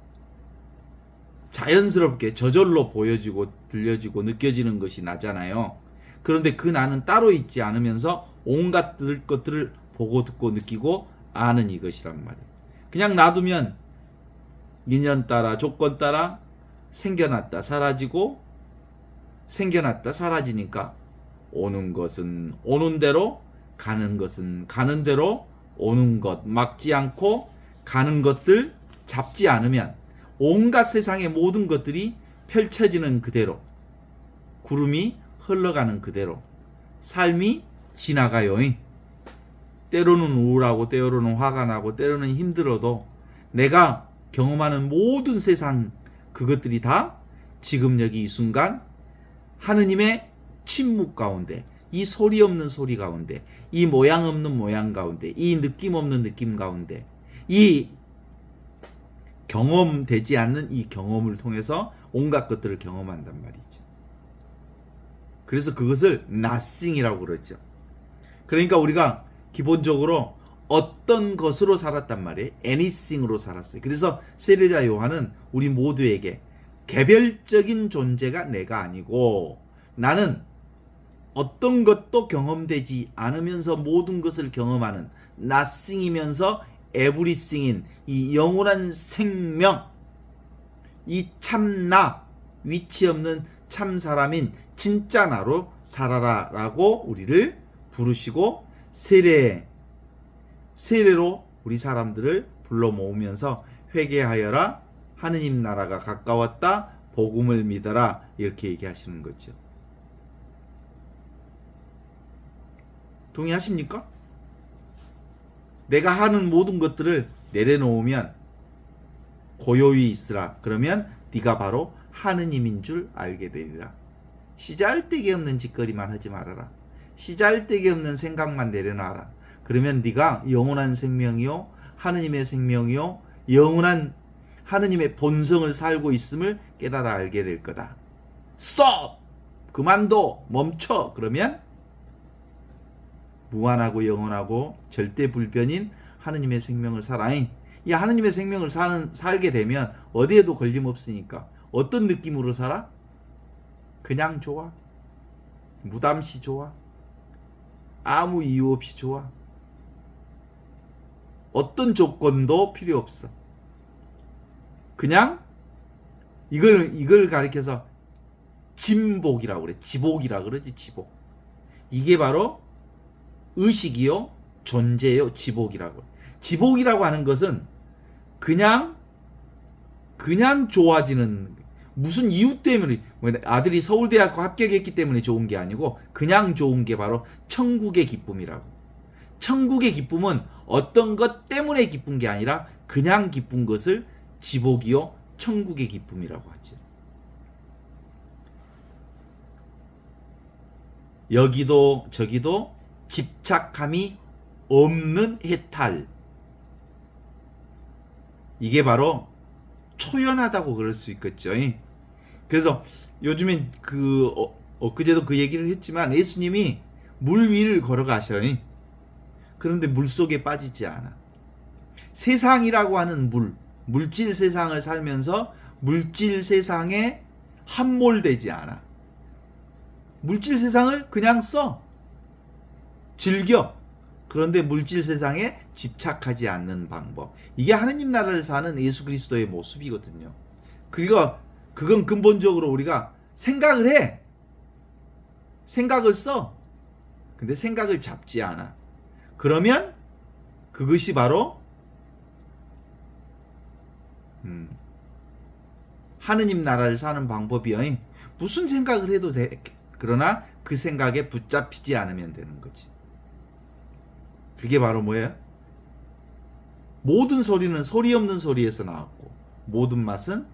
자연스럽게 저절로 보여지고 들려지고 느껴지는 것이 나잖아요. 그런데 그 나는 따로 있지 않으면서 온갖 것들을 보고 듣고 느끼고 아는 이것이란 말이에요. 그냥 놔두면 인연 따라 조건 따라 생겨났다 사라지고 생겨났다 사라지니까 오는 것은 오는 대로 가는 것은 가는 대로 오는 것 막지 않고 가는 것들 잡지 않으면 온갖 세상의 모든 것들이 펼쳐지는 그대로, 구름이 흘러가는 그대로 삶이 지나가요. 때로는 우울하고 때로는 화가 나고 때로는 힘들어도 내가 경험하는 모든 세상 그것들이 다 지금 여기 이 순간 하느님의 침묵 가운데, 이 소리 없는 소리 가운데, 이 모양 없는 모양 가운데, 이 느낌 없는 느낌 가운데, 이 경험되지 않는 이 경험을 통해서 온갖 것들을 경험한단 말이죠. 그래서 그것을 nothing이라고 그러죠. 그러니까 우리가 기본적으로 어떤 것으로 살았단 말이에요. anything으로 살았어요. 그래서 세례자 요한은 우리 모두에게 개별적인 존재가 내가 아니고 나는 어떤 것도 경험되지 않으면서 모든 것을 경험하는 nothing이면서 everything인 이 영원한 생명, 이 참나, 위치 없는 참 사람인 진짜 나로 살아라 라고 우리를 부르시고 세례로 우리 사람들을 불러 모으면서 회개하여라, 하느님 나라가 가까웠다, 복음을 믿어라, 이렇게 얘기하시는 거죠. 동의하십니까? 내가 하는 모든 것들을 내려놓으면 고요히 있으라. 그러면 네가 바로 하느님인 줄 알게 되리라. 시잘데기 없는 짓거리만 하지 말아라. 시잘데기 없는 생각만 내려놔라. 그러면 네가 영원한 생명이요, 하느님의 생명이요, 영원한 하느님의 본성을 살고 있음을 깨달아 알게 될 거다. 스톱! 그만둬! 멈춰! 그러면 무한하고 영원하고 절대불변인 하느님의 생명을 살아. 이 하느님의 생명을 살게 되면 어디에도 걸림없으니까 어떤 느낌으로 살아? 그냥 좋아. 무담시 좋아. 아무 이유 없이 좋아. 어떤 조건도 필요 없어. 그냥 이걸 가리켜서 진복이라고 그래. 지복이라고 그러지. 지복. 이게 바로 의식이요, 존재요, 지복이라고. 지복이라고 하는 것은 그냥 좋아지는, 무슨 이유 때문에, 아들이 서울대학교 합격했기 때문에 좋은 게 아니고 그냥 좋은 게 바로 천국의 기쁨이라고. 천국의 기쁨은 어떤 것 때문에 기쁜 게 아니라 그냥 기쁜 것을 지복이요, 천국의 기쁨이라고 하죠. 여기도 저기도 집착함이 없는 해탈. 이게 바로 초연하다고 그럴 수 있겠죠. 그래서 요즘엔 엊그제도 그 얘기를 했지만 예수님이 물 위를 걸어가셔. 그런데 물 속에 빠지지 않아. 세상이라고 하는 물질 세상을 살면서 물질 세상에 함몰되지 않아. 물질 세상을 그냥 써. 즐겨. 그런데 물질 세상에 집착하지 않는 방법. 이게 하느님 나라를 사는 예수 그리스도의 모습이거든요. 그리고 그건 근본적으로 우리가 생각을 해. 생각을 써. 근데 생각을 잡지 않아. 그러면 그것이 바로 하느님 나라를 사는 방법이야. 무슨 생각을 해도 돼. 그러나 그 생각에 붙잡히지 않으면 되는 거지. 그게 바로 뭐예요? 모든 소리는 소리 없는 소리에서 나왔고, 모든 맛은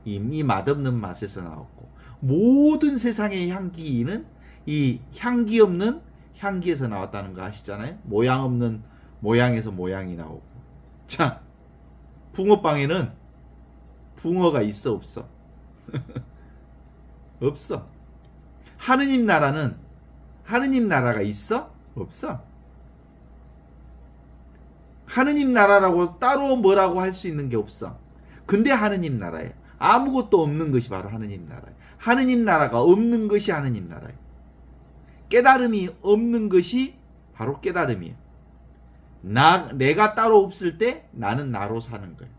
이 맛없는 맛에서 나왔고, 모든 세상의 향기는 이 향기 없는 향기에서 나왔다는 거 아시잖아요? 모양 없는 모양에서 모양이 나오고. 자, 붕어빵에는 붕어가 있어, 없어? 없어. 하느님 나라가 있어? 없어. 하느님 나라라고 따로 뭐라고 할 수 있는 게 없어. 근데 하느님 나라예요. 아무것도 없는 것이 바로 하느님 나라예요. 하느님 나라가 없는 것이 하느님 나라예요. 깨달음이 없는 것이 바로 깨달음이에요. 내가 따로 없을 때 나는 나로 사는 거예요.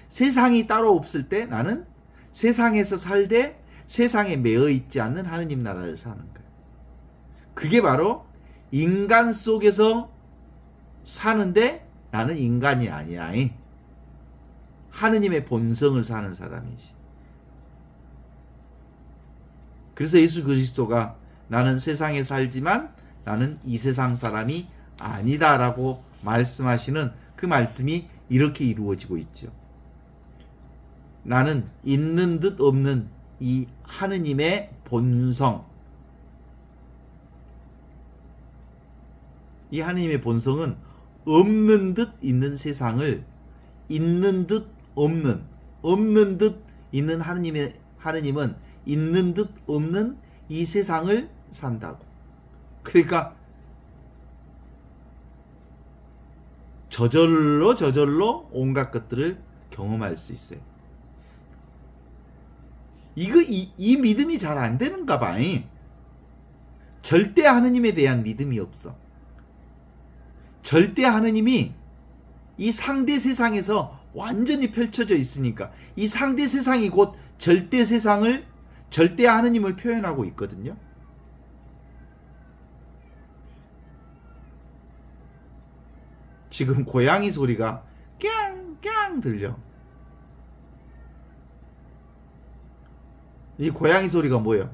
세상이 따로 없을 때 나는 세상에서 살되 세상에 매여 있지 않는 하느님 나라를 사는 거예요. 그게 바로 인간 속에서 사는데 나는 인간이 아니야. 하느님의 본성을 사는 사람이지. 그래서 예수 그리스도가 나는 세상에 살지만 나는 이 세상 사람이 아니다라고 말씀하시는 그 말씀이 이렇게 이루어지고 있죠. 나는 있는 듯 없는 이 하느님의 본성, 이 하느님의 본성은 없는 듯 있는 세상을 있는 듯 없는, 없는 듯 있는 하느님은 있는 듯 없는 이 세상을 산다고. 그러니까 저절로 온갖 것들을 경험할 수 있어요. 이 믿음이 잘 안 되는가 봐. 절대 하느님에 대한 믿음이 없어. 절대 하느님이 이 상대 세상에서 완전히 펼쳐져 있으니까 이 상대 세상이 곧 절대 세상을, 절대 하느님을 표현하고 있거든요. 지금 고양이 소리가 깡깡 들려. 이 고양이 소리가 뭐예요?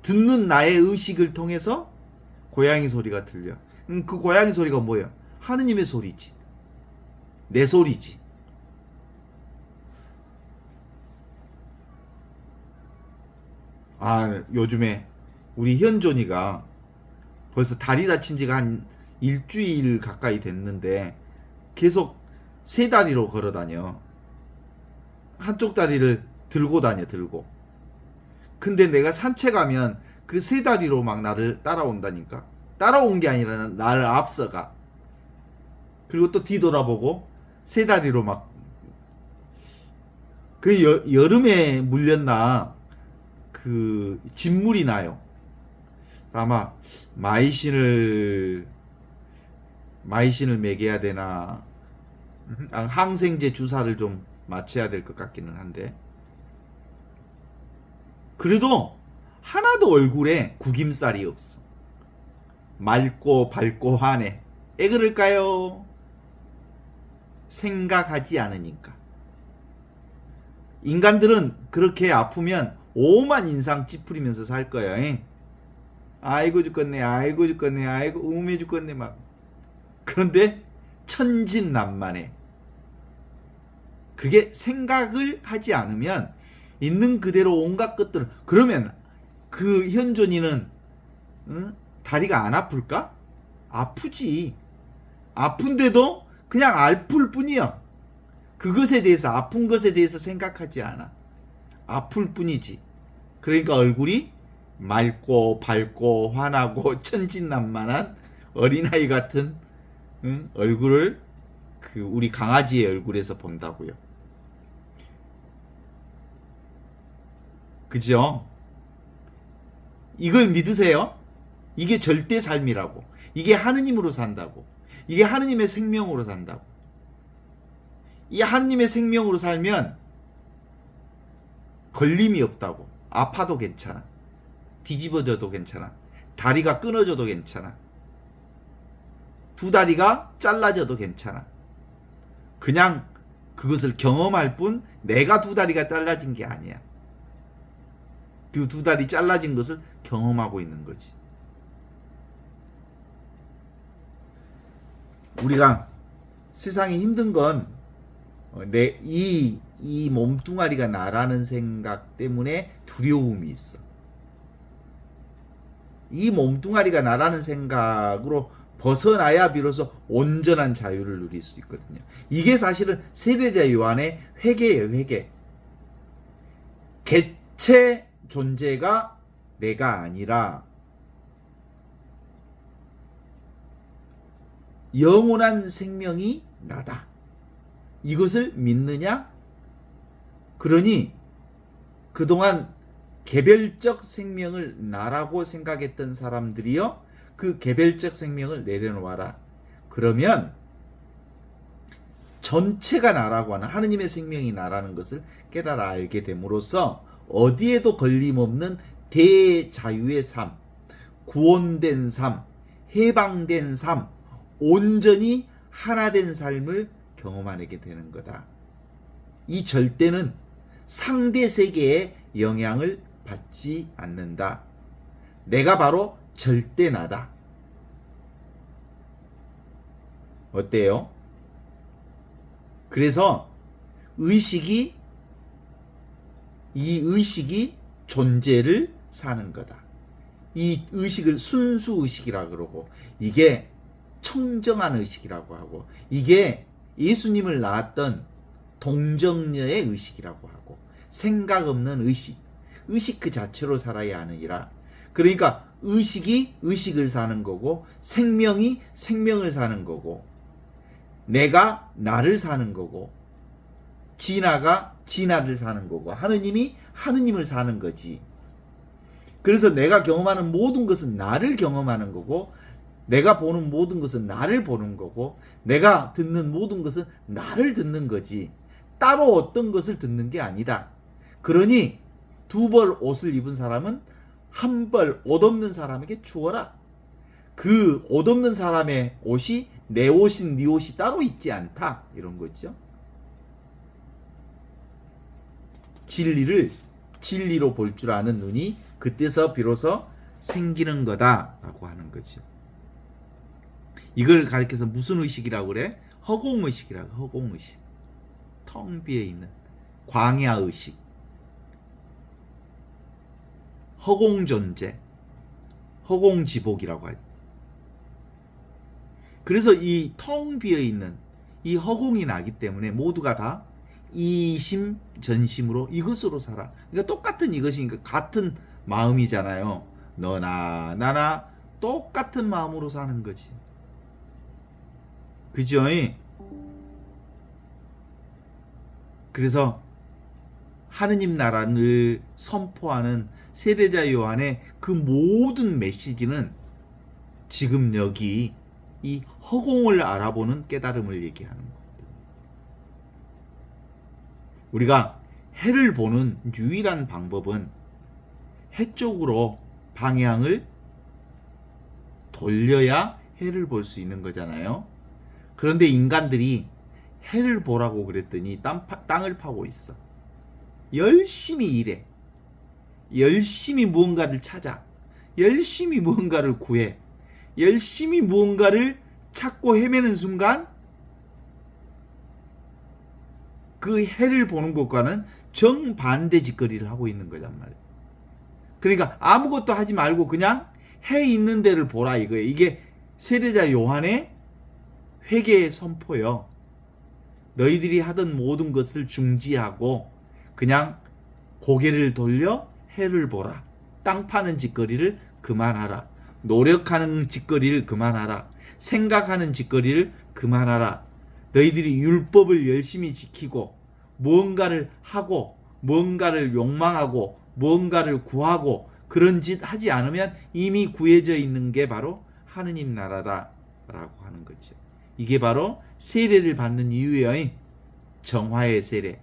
듣는 나의 의식을 통해서 고양이 소리가 들려. 그 고양이 소리가 뭐예요? 하느님의 소리지. 내 소리지. 요즘에 우리 현존이가 벌써 다리 다친 지가 한 일주일 가까이 됐는데 계속 세 다리로 걸어 다녀. 한쪽 다리를 들고 다녀. 근데 내가 산책하면 그 세 다리로 막 나를 따라온다니까. 따라온 게 아니라 나를 앞서가. 그리고 또 뒤돌아보고 세 다리로 막. 그 여름에 물렸나 그 진물이 나요. 아마 마이신을 먹여야 되나, 항생제 주사를 좀 맞춰야 될 것 같기는 한데, 그래도 하나도 얼굴에 구김살이 없어. 맑고 밝고 환해. 왜 그럴까요? 생각하지 않으니까. 인간들은 그렇게 아프면 오만 인상 찌푸리면서 살 거예요. 아이고 죽겠네, 아이고 죽겠네, 아이고 우매 죽겠네 막. 그런데 천진난만해. 그게 생각을 하지 않으면 있는 그대로 온갖 것들을, 그러면 그 현존이는 다리가 안 아플까? 아프지. 아픈데도 그냥 아플 뿐이야. 그것에 대해서, 아픈 것에 대해서 생각하지 않아. 아플 뿐이지. 그러니까 얼굴이 맑고 밝고 환하고 천진난만한 어린아이 같은 얼굴을 그 우리 강아지의 얼굴에서 본다고요. 그죠? 이걸 믿으세요? 이게 절대 삶이라고. 이게 하느님으로 산다고. 이게 하느님의 생명으로 산다고. 이 하느님의 생명으로 살면 걸림이 없다고. 아파도 괜찮아. 뒤집어져도 괜찮아. 다리가 끊어져도 괜찮아. 두 다리가 잘라져도 괜찮아. 그냥 그것을 경험할 뿐 내가 두 다리가 잘라진 게 아니야. 그 두 다리 잘라진 것을 경험하고 있는 거지. 우리가 세상이 힘든 건 이 몸뚱아리가 나라는 생각 때문에 두려움이 있어. 이 몸뚱아리가 나라는 생각으로 벗어나야 비로소 온전한 자유를 누릴 수 있거든요. 이게 사실은 세대자 요한의 회개예요, 회개. 개체 존재가 내가 아니라 영원한 생명이 나다. 이것을 믿느냐? 그러니 그동안 개별적 생명을 나라고 생각했던 사람들이요, 그 개별적 생명을 내려놓아라. 그러면 전체가 나라고 하는, 하느님의 생명이 나라는 것을 깨달아 알게 됨으로써 어디에도 걸림없는 대자유의 삶, 구원된 삶, 해방된 삶, 온전히 하나된 삶을 경험하게 되는 거다. 이 절대는 상대 세계의 영향을 받지 않는다. 내가 바로 절대 나다. 어때요? 그래서 이 의식이 존재를 사는 거다. 이 의식을 순수 의식이라 그러고, 이게 청정한 의식이라고 하고, 이게 예수님을 낳았던 동정녀의 의식이라고 하고, 생각 없는 의식 그 자체로 살아야 하느니라. 그러니까 의식이 의식을 사는 거고, 생명이 생명을 사는 거고, 내가 나를 사는 거고, 진화가 진화를 사는 거고, 하느님이 하느님을 사는 거지. 그래서 내가 경험하는 모든 것은 나를 경험하는 거고, 내가 보는 모든 것은 나를 보는 거고, 내가 듣는 모든 것은 나를 듣는 거지. 따로 어떤 것을 듣는 게 아니다. 그러니 두 벌 옷을 입은 사람은 한 벌 옷 없는 사람에게 주어라. 그 옷 없는 사람의 옷이 내 옷인 네 옷이 따로 있지 않다. 이런 거죠. 진리를 진리로 볼 줄 아는 눈이 그때서 비로소 생기는 거다라고 하는 거죠. 이걸 가리켜서 무슨 의식이라고 그래? 허공의식이라고. 허공의식. 텅 비어 있는 광야의식, 허공존재, 허공지복이라고 하죠. 그래서 이 텅 비어 있는 이 허공이 나기 때문에 모두가 다 이심전심으로 이것으로 살아. 그러니까 똑같은 이것이니까 같은 마음이잖아요. 너나 나나 똑같은 마음으로 사는 거지. 그죠? 그래서 하느님 나라를 선포하는 세례자 요한의 그 모든 메시지는 지금 여기 이 허공을 알아보는 깨달음을 얘기하는 겁니다. 우리가 해를 보는 유일한 방법은 해 쪽으로 방향을 돌려야 해를 볼 수 있는 거잖아요. 그런데 인간들이 해를 보라고 그랬더니 땅을 파고 있어. 열심히 일해. 열심히 무언가를 찾아. 열심히 무언가를 구해. 열심히 무언가를 찾고 헤매는 순간 그 해를 보는 것과는 정반대 짓거리를 하고 있는 거란 말이에요. 그러니까 아무것도 하지 말고 그냥 해 있는 데를 보라 이거예요. 이게 세례자 요한의 회개의 선포요. 너희들이 하던 모든 것을 중지하고 그냥 고개를 돌려 해를 보라. 땅 파는 짓거리를 그만하라. 노력하는 짓거리를 그만하라. 생각하는 짓거리를 그만하라. 너희들이 율법을 열심히 지키고 무언가를 하고 무언가를 욕망하고 무언가를 구하고 그런 짓 하지 않으면 이미 구해져 있는 게 바로 하느님 나라다라고 하는 거죠. 이게 바로 세례를 받는 이유의 정화의 세례.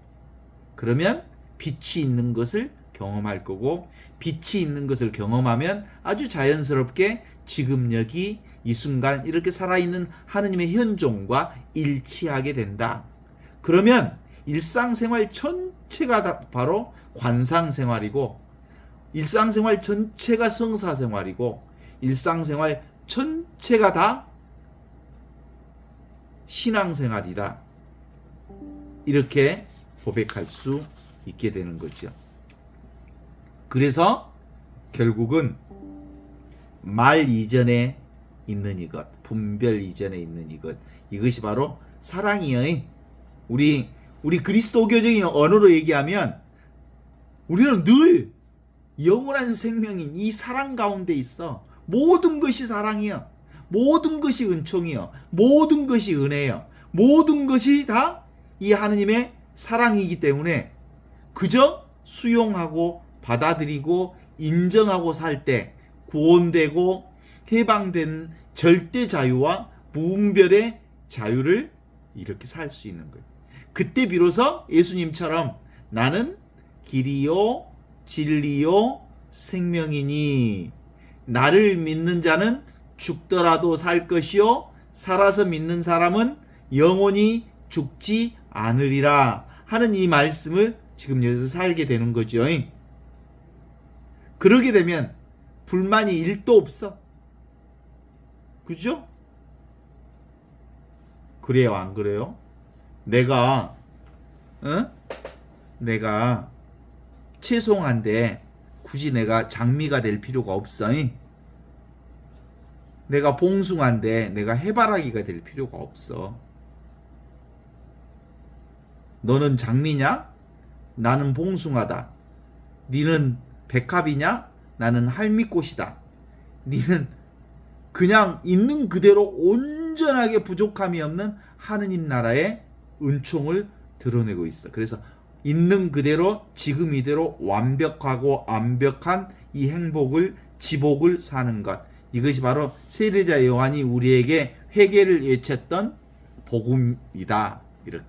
그러면 빛이 있는 것을 경험할 거고, 빛이 있는 것을 경험하면 아주 자연스럽게 지금 여기 이 순간 이렇게 살아있는 하느님의 현존과 일치하게 된다. 그러면 일상생활 전체가 다 바로 관상생활이고, 일상생활 전체가 성사생활이고, 일상생활 전체가 다 신앙생활이다. 이렇게 고백할 수 있게 되는 거죠. 그래서 결국은 말 이전에 있는 이것, 분별 이전에 있는 이것, 이것이 바로 사랑이에요. 우리 그리스도교적인 언어로 얘기하면 우리는 늘 영원한 생명인 이 사랑 가운데 있어. 모든 것이 사랑이요. 모든 것이 은총이요. 모든 것이 은혜요. 모든 것이 다 이 하느님의 사랑이기 때문에 그저 수용하고 받아들이고 인정하고 살 때 구원되고 해방된 절대 자유와 무분별의 자유를 이렇게 살 수 있는 거예요. 그때 비로소 예수님처럼 나는 길이요 진리요 생명이니 나를 믿는 자는 죽더라도 살 것이요 살아서 믿는 사람은 영원히 죽지 않으리라 하는 이 말씀을 지금 여기서 살게 되는 거죠. 그러게 되면 불만이 1도 없어. 그죠? 그래요, 안 그래요? 내가 죄송한데 굳이 내가 장미가 될 필요가 없어. 내가 봉숭아인데 내가 해바라기가 될 필요가 없어. 너는 장미냐? 나는 봉숭아다. 니는 백합이냐? 나는 할미꽃이다. 니는 그냥 있는 그대로 온전하게 부족함이 없는 하느님 나라의 은총을 드러내고 있어. 그래서 있는 그대로 지금 이대로 완벽하고 완벽한 이 행복을 지복을 사는 것. 이것이 바로 세례자 요한이 우리에게 회개를 외쳤던 복음이다. 이렇게.